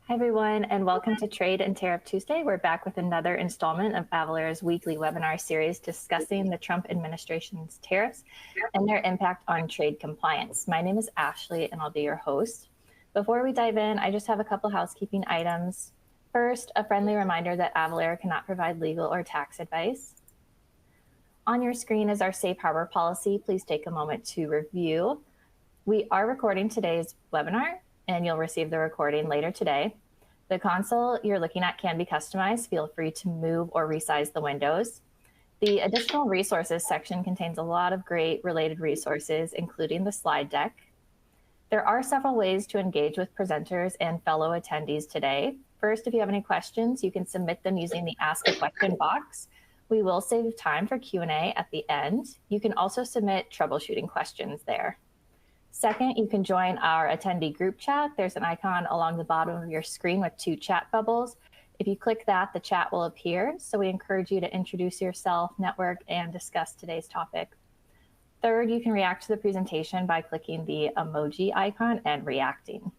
Hi, everyone, and welcome to Trade and Tariff Tuesday. We're back with another installment of Avalara's weekly webinar series discussing the Trump administration's tariffs and their impact on trade compliance. My name is Ashley, and I'll be your host. Before we dive in, I just have a couple housekeeping items. First, a friendly reminder that Avalara cannot provide legal or tax advice. On your screen is our safe harbor policy. Please take a moment to review. We are recording today's webinar, and you'll receive the recording later today. The console you're looking at can be customized. Feel free to move or resize the windows. The additional resources section contains a lot of great related resources, including the slide deck. There are several ways to engage with presenters and fellow attendees today. First, if you have any questions, you can submit them using the Ask a Question box. We will save time for Q&A at the end. You can also submit troubleshooting questions there. Second, you can join our attendee group chat. There's an icon along the bottom of your screen with 2 chat bubbles. If you click that, the chat will appear. So we encourage you to introduce yourself, network, and discuss today's topic. Third, you can react to the presentation by clicking the emoji icon and reacting.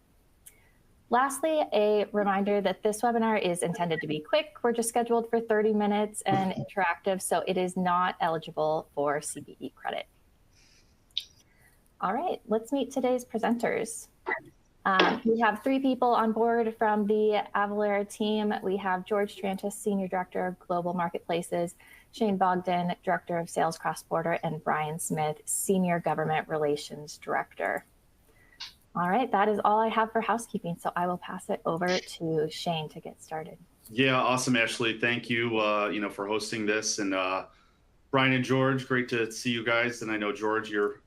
Lastly, a reminder that this webinar is intended to be quick. We're just scheduled for 30 minutes and interactive, so it is not eligible for CBE credit. All right, let's meet today's presenters. We have 3 people on board from the Avalara team. We have George Trantas, Senior Director of Global Marketplaces, Shane Bogdan, Director of Sales Cross-Border, and Brian Smith, Senior Government Relations Director. All right, that is all I have for housekeeping, so I will pass it over to Shane to get started. Yeah, awesome, Ashley. Thank you, for hosting this, and Brian and George, great to see you guys. And I know, George, you're,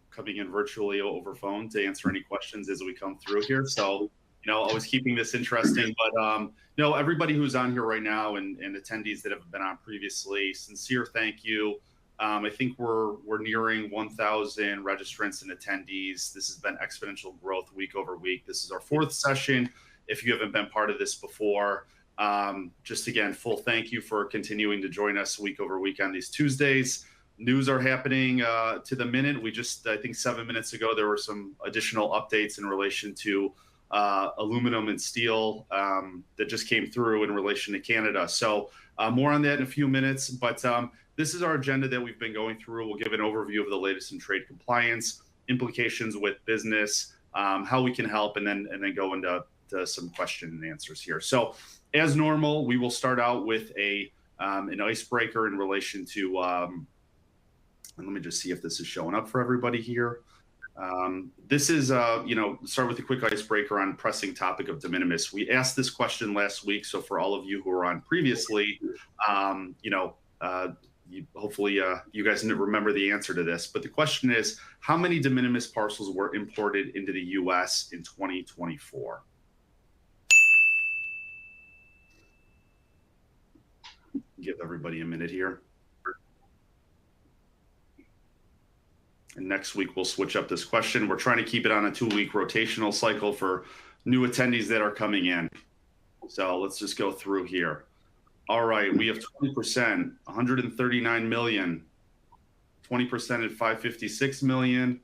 coming in virtually over phone to answer any questions as we come through here. So, always keeping this interesting. But, everybody who's on here right now and attendees that have been on previously, sincere thank you. I think we're nearing 1,000 registrants and attendees. This has been exponential growth week over week. This is our 4th session. If you haven't been part of this before, just again, full thank you for continuing to join us week over week on these Tuesdays. News are happening to the minute. We just, I think 7 minutes ago, there were some additional updates in relation to aluminum and steel that just came through in relation to Canada. So more on that in a few minutes, but this is our agenda that we've been going through. We'll give an overview of the latest in trade compliance, implications with business, how we can help, and then go into some question and answers here. So as normal, we will start out with an icebreaker in relation to, and let me just see if this is showing up for everybody here. This is, start with a quick icebreaker on pressing topic of de minimis. We asked this question last week, so for all of you who were on previously, hopefully you guys remember the answer to this. But the question is, how many de minimis parcels were imported into the U.S. in 2024? Give everybody a minute here. And next week, we'll switch up this question. We're trying to keep it on a 2-week rotational cycle for new attendees that are coming in. So let's just go through here. All right, we have 20%, 139 million, 20% at 556 million,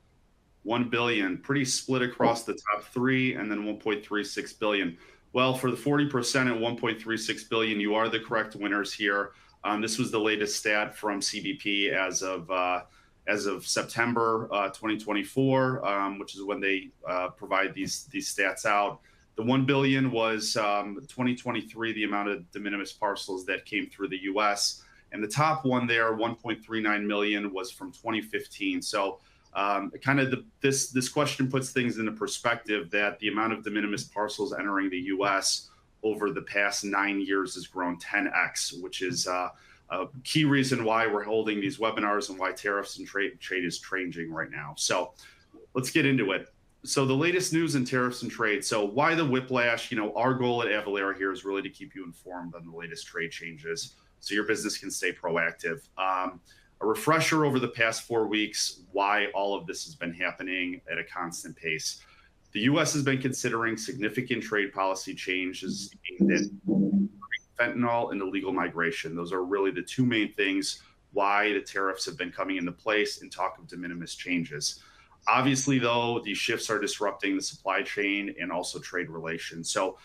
1 billion, pretty split across the top 3, and then 1.36 billion. Well, for the 40% at 1.36 billion, you are the correct winners here. This was the latest stat from CBP as of September 2024, which is when they provide these stats out. The 1 billion was 2023, the amount of de minimis parcels that came through the U.S. And the top one there, 1.39 million, was from 2015. So this question puts things into perspective that the amount of de minimis parcels entering the U.S. over the past 9 years has grown 10x, which is a key reason why we're holding these webinars and why tariffs and trade is changing right now. So let's get into it. So the latest news in tariffs and trade. So why the whiplash? Our goal at Avalara here is really to keep you informed on the latest trade changes so your business can stay proactive. A refresher over the past 4 weeks, why all of this has been happening at a constant pace. The U.S. has been considering significant trade policy changes aimed at fentanyl and illegal migration. Those are really the 2 main things why the tariffs have been coming into place and talk of de minimis changes. Obviously, though, these shifts are disrupting the supply chain and also trade relations. So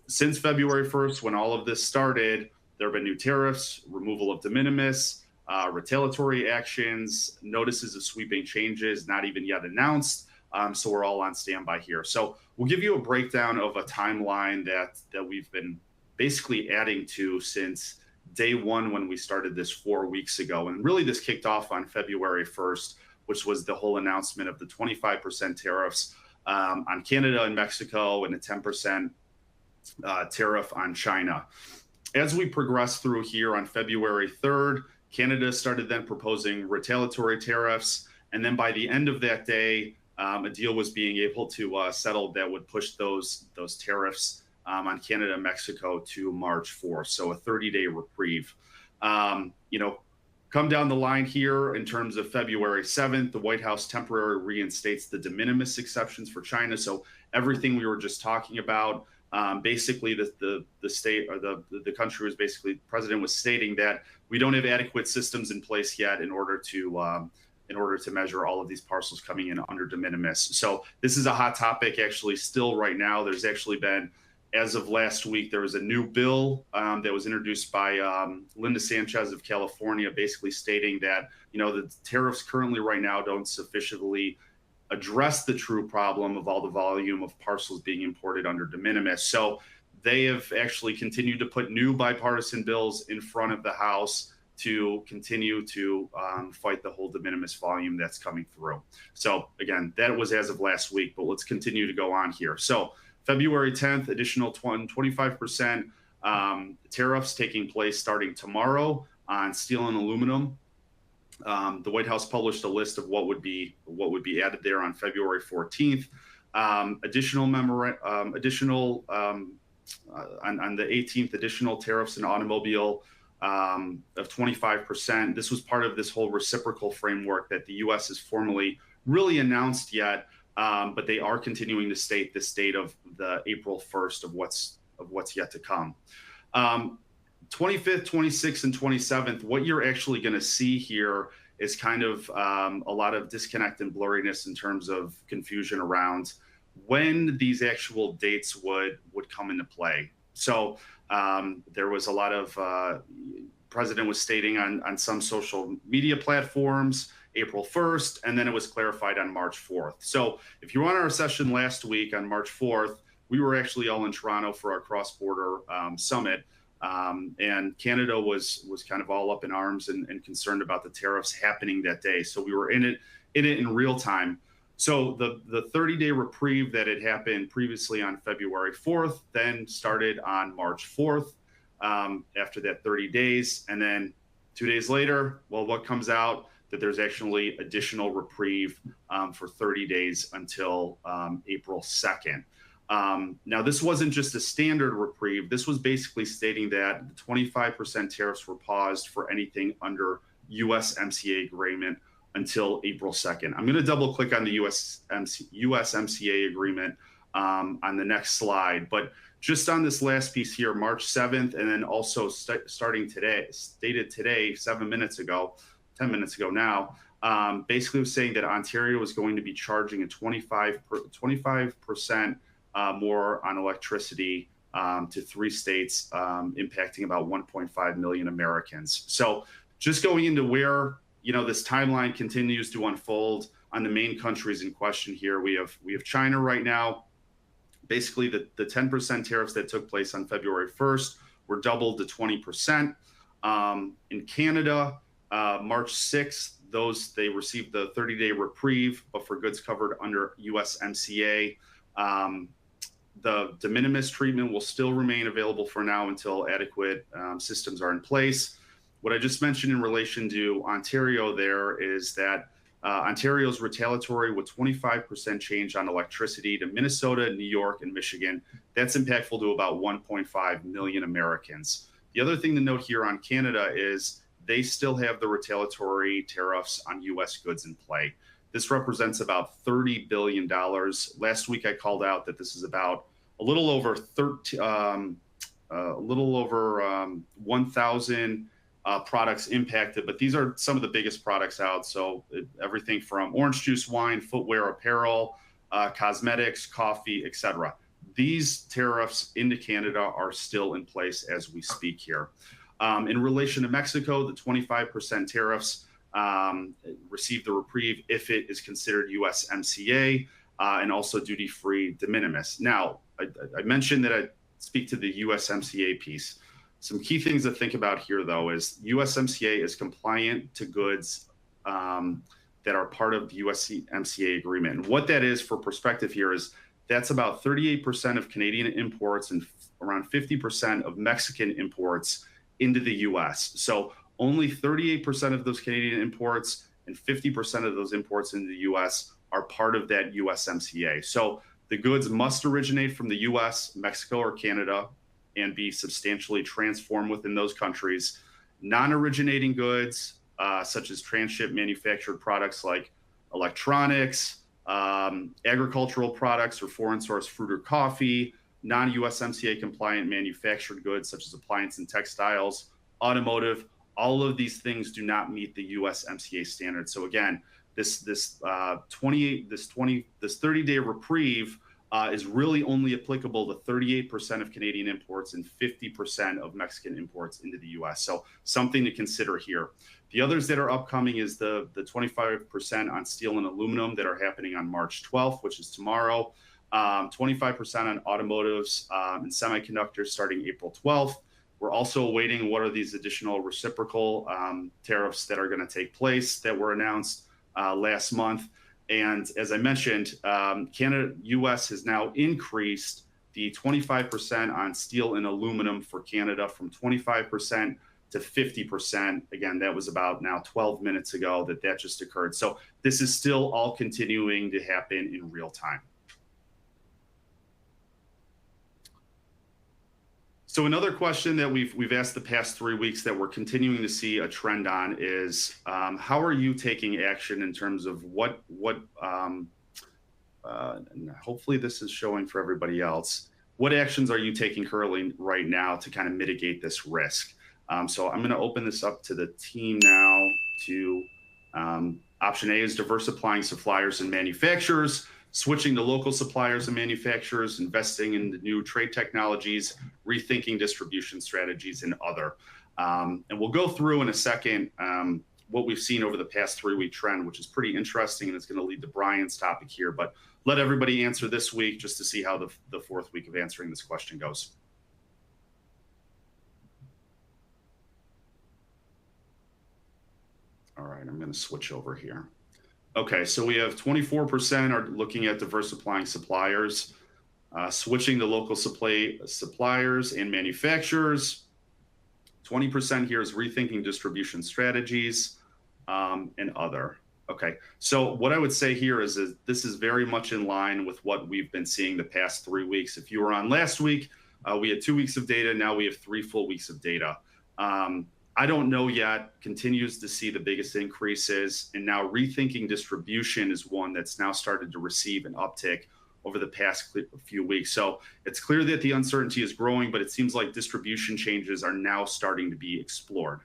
since February 1st, when all of this started, there have been new tariffs, removal of de minimis, retaliatory actions, notices of sweeping changes, not even yet announced. So we're all on standby here. So we'll give you a breakdown of a timeline that we've been basically adding to since day one when we started this 4 weeks ago. And really this kicked off on February 1st, which was the whole announcement of the 25% tariffs on Canada and Mexico and a 10% tariff on China. As we progressed through here on February 3rd, Canada started then proposing retaliatory tariffs. And then by the end of that day, a deal was being able to settle that would push those tariffs on Canada and Mexico to March 4th. So a 30-day reprieve. Come down the line here in terms of February 7th, the White House temporarily reinstates the de minimis exceptions for China. So everything we were just talking about, basically the state or the country was basically, the president was stating that we don't have adequate systems in place yet in order to measure all of these parcels coming in under de minimis. So this is a hot topic actually still right now. There's actually been, as of last week, there was a new bill that was introduced by Linda Sanchez of California, basically stating that, the tariffs currently right now don't sufficiently address the true problem of all the volume of parcels being imported under de minimis. So they have actually continued to put new bipartisan bills in front of the House to continue to fight the whole de minimis volume that's coming through. So again, that was as of last week, but let's continue to go on here. So February 10th, additional 25% tariffs taking place starting tomorrow on steel and aluminum. The White House published a list of what would be added there on February 14th. Additional on the 18th, additional tariffs in automobile of 25%. This was part of this whole reciprocal framework that the U.S. has formally really announced yet, but they are continuing to state the date of the April 1st of what's yet to come. 25th, 26th, and 27th, what you're actually going to see here is kind of a lot of disconnect and blurriness in terms of confusion around when these actual dates would come into play. So there was a lot of president was stating on some social media platforms April 1st, and then it was clarified on March 4th. So if you were on our session last week on March 4th, we were actually all in Toronto for our cross-border summit. And Canada was kind of all up in arms and concerned about the tariffs happening that day. So we were in it in real time. So the 30-day reprieve that had happened previously on February 4th then started on March 4th after that 30 days. And then 2 days later, well, what comes out? That there's actually additional reprieve for 30 days until April 2nd. Now, this wasn't just a standard reprieve. This was basically stating that the 25% tariffs were paused for anything under USMCA agreement until April 2nd. I'm going to double click on the USMCA agreement on the next slide. But just on this last piece here, March 7th, and then also starting today, stated today, 10 minutes ago now, basically was saying that Ontario was going to be charging a 25% more on electricity to 3 states, impacting about 1.5 million Americans. So just going into where this timeline continues to unfold on the main countries in question here, we have China right now. Basically, the 10% tariffs that took place on February 1st were doubled to 20%. In Canada, March 6th, they received the 30-day reprieve, but for goods covered under USMCA. The de minimis treatment will still remain available for now until adequate systems are in place. What I just mentioned in relation to Ontario there is that Ontario's retaliatory with 25% change on electricity to Minnesota, New York, and Michigan. That's impactful to about 1.5 million Americans. The other thing to note here on Canada is they still have the retaliatory tariffs on U.S. goods in play. This represents about $30 billion. Last week, I called out that this is about a little over 1,000 products impacted, but these are some of the biggest products out. So everything from orange juice, wine, footwear, apparel, cosmetics, coffee, etc. these tariffs into Canada are still in place as we speak here. In relation to Mexico, the 25% tariffs receive the reprieve if it is considered USMCA and also duty-free de minimis. Now, I mentioned that I speak to the USMCA piece. Some key things to think about here, though, is USMCA is compliant to goods that are part of the USMCA agreement. And what that is for perspective here is that's about 38% of Canadian imports and around 50% of Mexican imports into the US. So only 38% of those Canadian imports and 50% of those imports into the US are part of that USMCA. So the goods must originate from the US, Mexico, or Canada and be substantially transformed within those countries. Non-originating goods, such as transship manufactured products like electronics, agricultural products or foreign source fruit or coffee, non-USMCA compliant manufactured goods such as appliance and textiles, automotive, all of these things do not meet the USMCA standard. So again, this 30-day reprieve is really only applicable to 38% of Canadian imports and 50% of Mexican imports into the US. So something to consider here. The others that are upcoming is the 25% on steel and aluminum that are happening on March 12th, which is tomorrow. 25% on automotives and semiconductors starting April 12th. We're also awaiting what are these additional reciprocal tariffs that are going to take place that were announced last month. And as I mentioned, Canada, US has now increased the 25% on steel and aluminum for Canada from 25% to 50%. Again, that was about now 12 minutes ago that just occurred. So this is still all continuing to happen in real time. So another question that we've asked the past 3 weeks that we're continuing to see a trend on is how are you taking action in terms of what hopefully this is showing for everybody else. What actions are you taking currently right now to kind of mitigate this risk? So I'm going to open this up to the team now to option A is diversifying suppliers and manufacturers, switching to local suppliers and manufacturers, investing in the new trade technologies, rethinking distribution strategies, and other. And we'll go through in a second what we've seen over the past 3-week trend, which is pretty interesting, and it's going to lead to Brian's topic here. But let everybody answer this week just to see how the 4th week of answering this question goes. All right, I'm going to switch over here. Okay, so we have 24% are looking at diversifying suppliers, switching to local suppliers and manufacturers. 20% here is rethinking distribution strategies and other. Okay, so what I would say here is this is very much in line with what we've been seeing the past 3 weeks. If you were on last week, we had 2 weeks of data. Now we have 3 full weeks of data. I don't know yet, continues to see the biggest increases. And now rethinking distribution is one that's now started to receive an uptick over the past few weeks. So it's clear that the uncertainty is growing, but it seems like distribution changes are now starting to be explored.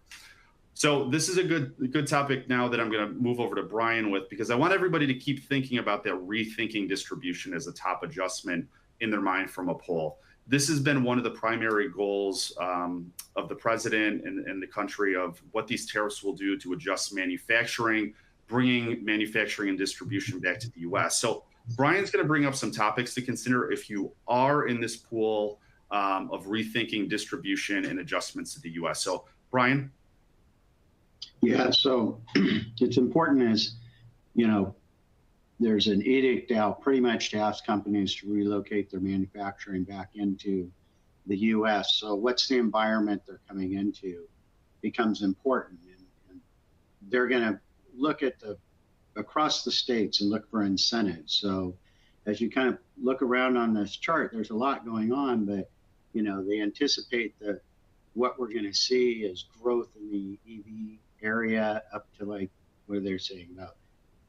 So this is a good topic now that I'm going to move over to Brian with, because I want everybody to keep thinking about that rethinking distribution as a top adjustment in their mind from a poll. This has been one of the primary goals of the president and the country of what these tariffs will do to adjust manufacturing, bringing manufacturing and distribution back to the U.S. So Brian's going to bring up some topics to consider if you are in this pool of rethinking distribution and adjustments to the U.S. So Brian? Yeah, so it's important as, there's an edict out pretty much to ask companies to relocate their manufacturing back into the U.S. So what's the environment they're coming into becomes important. And they're going to look at across the states and look for incentives. So as you kind of look around on this chart, there's a lot going on, but, they anticipate that what we're going to see is growth in the EV area up to like, what are they saying, about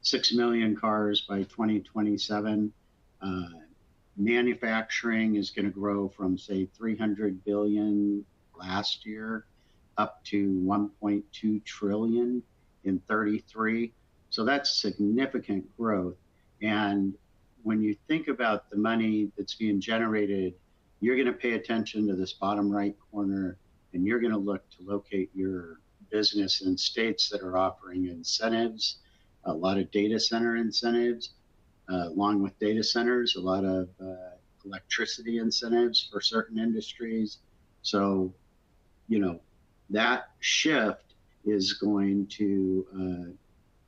6 million cars by 2027. Manufacturing is going to grow from, say, 300 billion last year up to 1.2 trillion in 33. So that's significant growth. And when you think about the money that's being generated, you're going to pay attention to this bottom right corner, and you're going to look to locate your business in states that are offering incentives, a lot of data center incentives, along with data centers, a lot of electricity incentives for certain industries. So, that shift is going to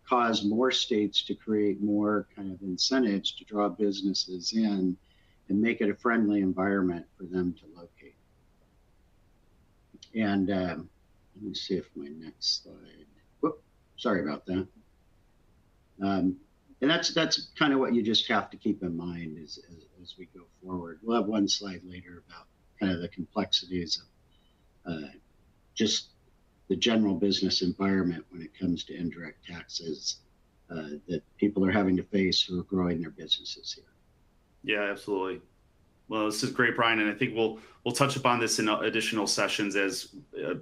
cause more states to create more kind of incentives to draw businesses in and make it a friendly environment for them to locate. And let me see if my next slide, whoop, sorry about that. And that's kind of what you just have to keep in mind as we go forward. We'll have one slide later about kind of the complexities of just the general business environment when it comes to indirect taxes that people are having to face who are growing their businesses here. Yeah, absolutely. Well, this is great, Brian, and I think we'll touch upon this in additional sessions as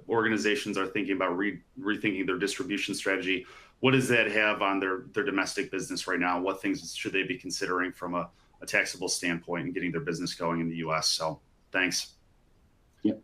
organizations are thinking about rethinking their distribution strategy. What does that have on their domestic business right now? What things should they be considering from a taxable standpoint and getting their business going in the U.S.? So, thanks. Yep.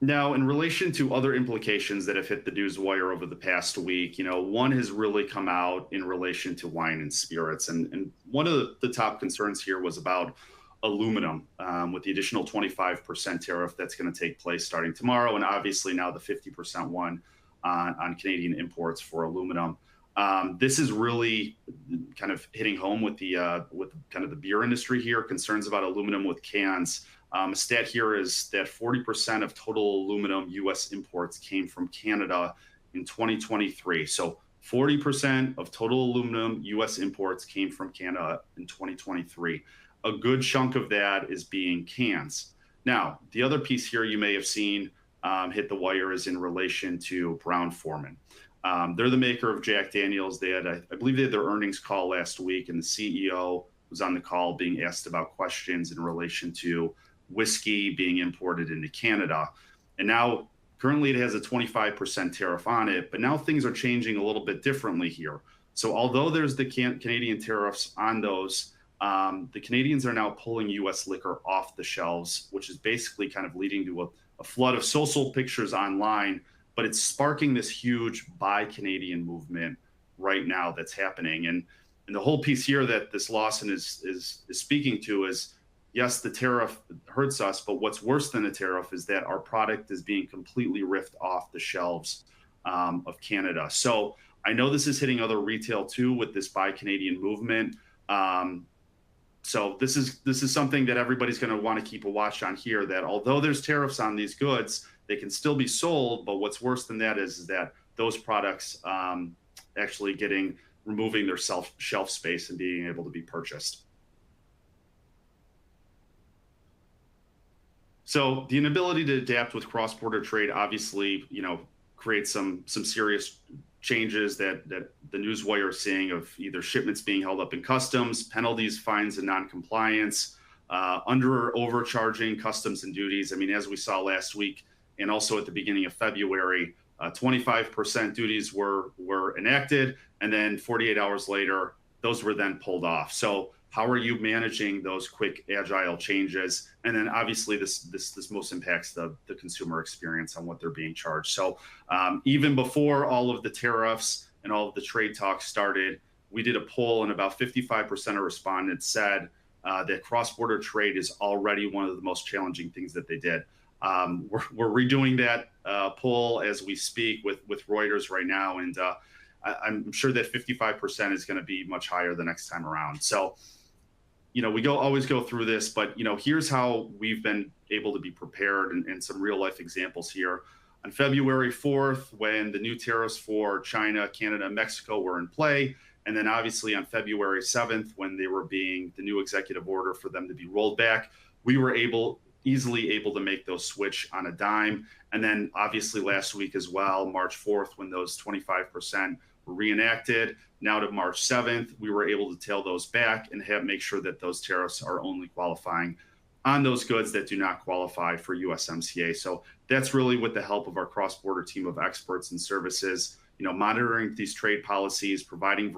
Now, in relation to other implications that have hit the news wire over the past week, one has really come out in relation to wine and spirits. And one of the top concerns here was about aluminum with the additional 25% tariff that's going to take place starting tomorrow. And obviously now the 50% one on Canadian imports for aluminum. This is really kind of hitting home with the kind of the beer industry here, concerns about aluminum with cans. A stat here is that 40% of total aluminum U.S. imports came from Canada in 2023. So 40% of total aluminum U.S. imports came from Canada in 2023. A good chunk of that is being cans. Now, the other piece here you may have seen hit the wire is in relation to Brown-Forman. They're the maker of Jack Daniels. They had, I believe they had their earnings call last week, and the CEO was on the call being asked about questions in relation to whiskey being imported into Canada. And now currently it has a 25% tariff on it, but now things are changing a little bit differently here. So although there's the Canadian tariffs on those, the Canadians are now pulling U.S. liquor off the shelves, which is basically kind of leading to a flood of social pictures online, but it's sparking this huge buy Canadian movement right now that's happening. And the whole piece here that this Lawson is speaking to is, yes, the tariff hurts us, but what's worse than a tariff is that our product is being completely ripped off the shelves of Canada. So I know this is hitting other retail too with this Buy Canadian movement. So this is something that everybody's going to want to keep a watch on here, that although there's tariffs on these goods, they can still be sold. But what's worse than that is that those products actually removing their shelf space and being able to be purchased. So the inability to adapt with cross-border trade obviously, creates some serious changes that the newswire is seeing of either shipments being held up in customs, penalties, fines, and non-compliance, overcharging customs and duties. I mean, as we saw last week and also at the beginning of February, 25% duties were enacted, and then 48 hours later, those were then pulled off. So how are you managing those quick, agile changes? And then obviously this most impacts the consumer experience on what they're being charged. So even before all of the tariffs and all of the trade talks started, we did a poll and about 55% of respondents said that cross-border trade is already one of the most challenging things that they did. We're redoing that poll as we speak with Reuters right now. And I'm sure that 55% is going to be much higher the next time around. So, we always go through this, but, here's how we've been able to be prepared and some real life examples here. On February 4th, when the new tariffs for China, Canada, and Mexico were in play, and then obviously on February 7th, when they were the new executive order for them to be rolled back, we were easily able to make those switch on a dime. And then obviously last week as well, March 4th, when those 25% were reenacted, now to March 7th, we were able to tail those back and make sure that those tariffs are only qualifying on those goods that do not qualify for USMCA. So that's really with the help of our cross-border team of experts and services, monitoring these trade policies, providing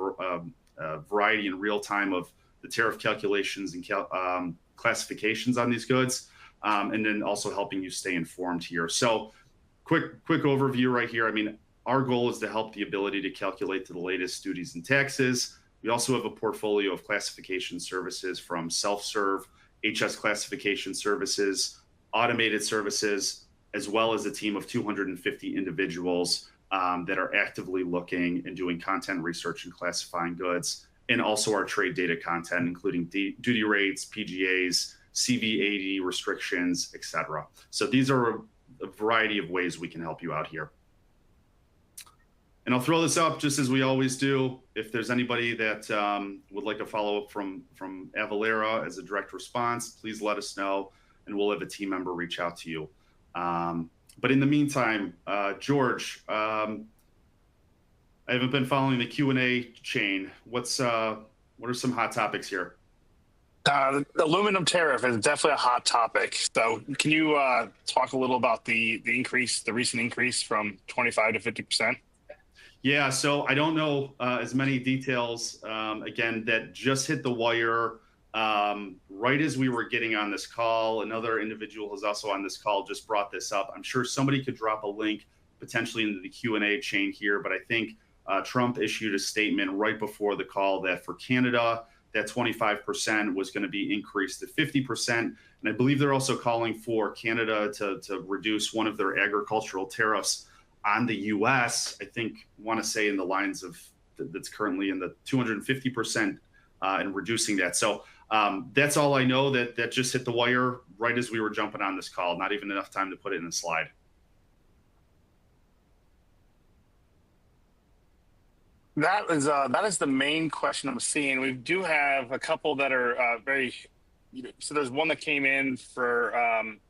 a variety in real time of the tariff calculations and classifications on these goods, and then also helping you stay informed here. So quick overview right here. I mean, our goal is to help the ability to calculate to the latest duties and taxes. We also have a portfolio of classification services from self-serve, HS classification services, automated services, as well as a team of 250 individuals that are actively looking and doing content research and classifying goods, and also our trade data content, including duty rates, PGAs, CV80 restrictions, etc. So these are a variety of ways we can help you out here. And I'll throw this up just as we always do. If there's anybody that would like a follow-up from Avalara as a direct response, please let us know, and we'll have a team member reach out to you. But in the meantime, George, I haven't been following the Q&A chain. What are some hot topics here? The aluminum tariff is definitely a hot topic. So can you talk a little about the recent increase from 25 to 50%? Yeah, so I don't know as many details. Again, that just hit the wire right as we were getting on this call. Another individual who's also on this call just brought this up. I'm sure somebody could drop a link potentially into the Q&A chain here, but I think Trump issued a statement right before the call that for Canada, that 25% was going to be increased to 50%. And I believe they're also calling for Canada to reduce one of their agricultural tariffs on the U.S., I think, want to say in the lines of that's currently in the 250% and reducing that. So that's all I know that just hit the wire right as we were jumping on this call. Not even enough time to put it in a slide. That is the main question I'm seeing. We do have a couple that are so there's one that came in for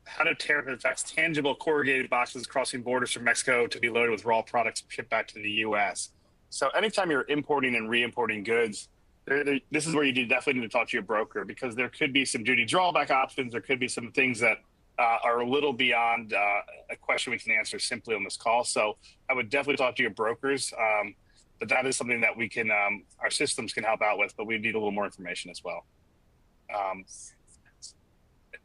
how do tariff affects tangible corrugated boxes crossing borders from Mexico to be loaded with raw products shipped back to the U.S. So anytime you're importing and re-importing goods, this is where you definitely need to talk to your broker, because there could be some duty drawback options. There could be some things that are a little beyond a question we can answer simply on this call. So I would definitely talk to your brokers. But that is something that we can, our systems can help out with, but we need a little more information as well.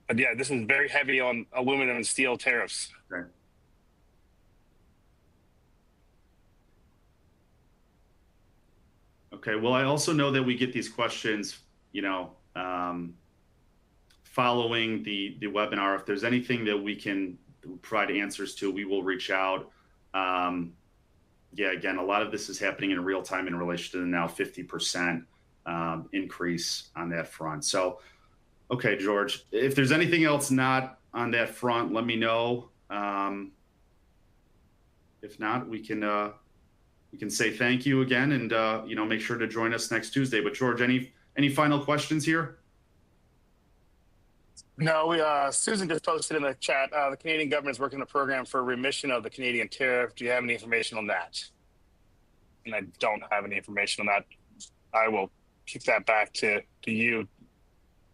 But yeah, this is very heavy on aluminum and steel tariffs. Okay. Okay. Well, I also know that we get these questions, following the webinar. If there's anything that we can provide answers to, we will reach out. Yeah, again, a lot of this is happening in real time in relation to the now 50% increase on that front. So, okay, George, if there's anything else not on that front, let me know. If not, we can say thank you again and make sure to join us next Tuesday. But George, any final questions here? No, Susan just posted in the chat, the Canadian government is working on a program for remission of the Canadian tariff. Do you have any information on that? And I don't have any information on that. I will kick that back to you,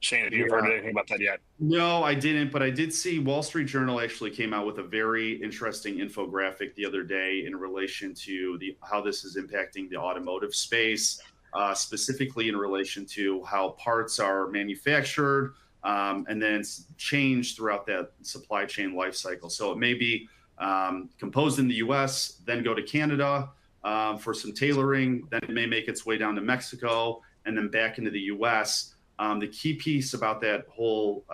Shane, if you've heard anything about that yet. No, I didn't, but I did see Wall Street Journal actually came out with a very interesting infographic the other day in relation to how this is impacting the automotive space, specifically in relation to how parts are manufactured, and then change throughout that supply chain life cycle. So it may be composed in the U.S., then go to Canada for some tailoring, then it may make its way down to Mexico, and then back into the U.S. The key piece about that whole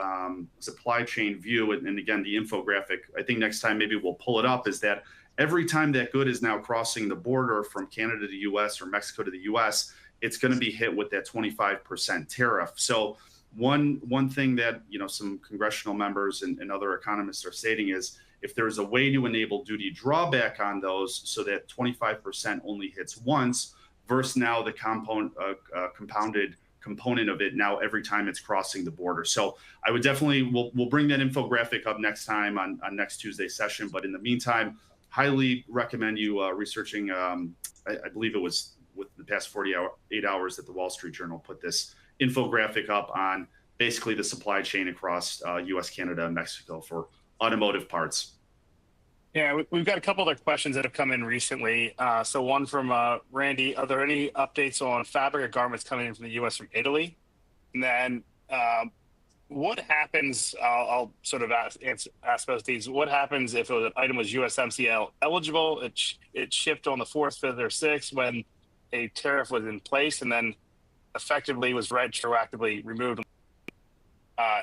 supply chain view, and again, the infographic, I think next time maybe we'll pull it up, is that every time that good is now crossing the border from Canada to the U.S. or Mexico to the U.S., it's going to be hit with that 25% tariff. So one thing that some congressional members and other economists are stating is if there's a way to enable duty drawback on those so that 25% only hits once versus now the compounded component of it now every time it's crossing the border. So I would definitely, we'll bring that infographic up next time on next Tuesday's session. But in the meantime, highly recommend you researching, I believe it was with the past 48 hours that the Wall Street Journal put this infographic up on basically the supply chain across US, Canada, and Mexico for automotive parts. Yeah, we've got a couple other questions that have come in recently. So one from Randy: are there any updates on fabric or garments coming in from the U.S. from Italy? And then what happens? I'll sort of ask both these. What happens if an item was USMCA eligible? It shipped on the 4th, 5th, or 6th when a tariff was in place, and then effectively was retroactively removed.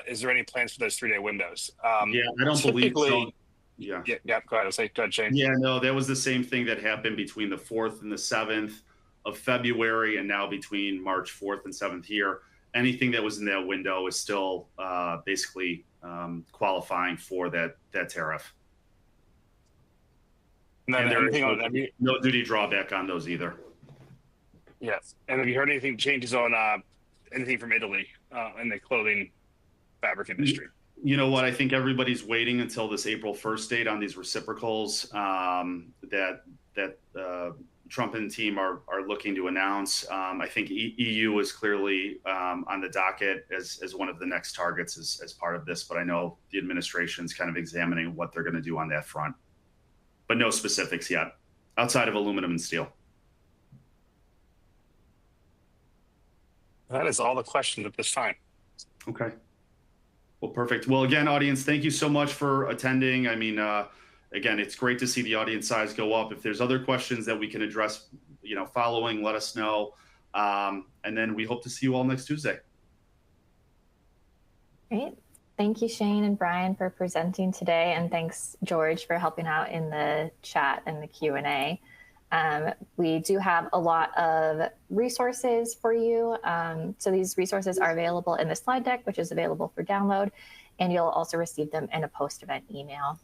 Is there any plans for those 3-day windows? Yeah, I don't believe so. Yeah. Go ahead. Go ahead, Shane. Yeah, no, that was the same thing that happened between the 4th and the 7th of February, and now between March 4th and 7th here. Anything that was in that window is still basically qualifying for that tariff. And then anything on no duty drawback on those either. Yes. And have you heard anything changes on anything from Italy in the clothing fabric industry? You know what? I think everybody's waiting until this April 1st date on these reciprocals that Trump and team are looking to announce. I think EU is clearly on the docket as one of the next targets as part of this, but I know the administration's kind of examining what they're going to do on that front. But no specifics yet, outside of aluminum and steel. That is all the questions at this time. Okay. Well, perfect. Well, again, audience, thank you so much for attending. I mean, again, it's great to see the audience size go up. If there's other questions that we can address, following, let us know. And then we hope to see you all next Tuesday. Great. Thank you, Shane and Brian, for presenting today. And thanks, George, for helping out in the chat and the Q&A. We do have a lot of resources for you. So these resources are available in the slide deck, which is available for download, and you'll also receive them in a post-event email.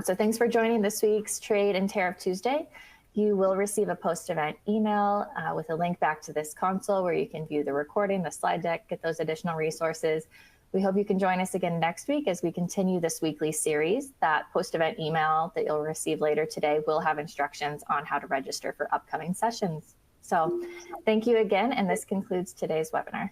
So thanks for joining this week's Trade and Tariff Tuesday. You will receive a post-event email with a link back to this console where you can view the recording, the slide deck, get those additional resources. We hope you can join us again next week as we continue this weekly series. That post-event email that you'll receive later today will have instructions on how to register for upcoming sessions. So thank you again, and this concludes today's webinar.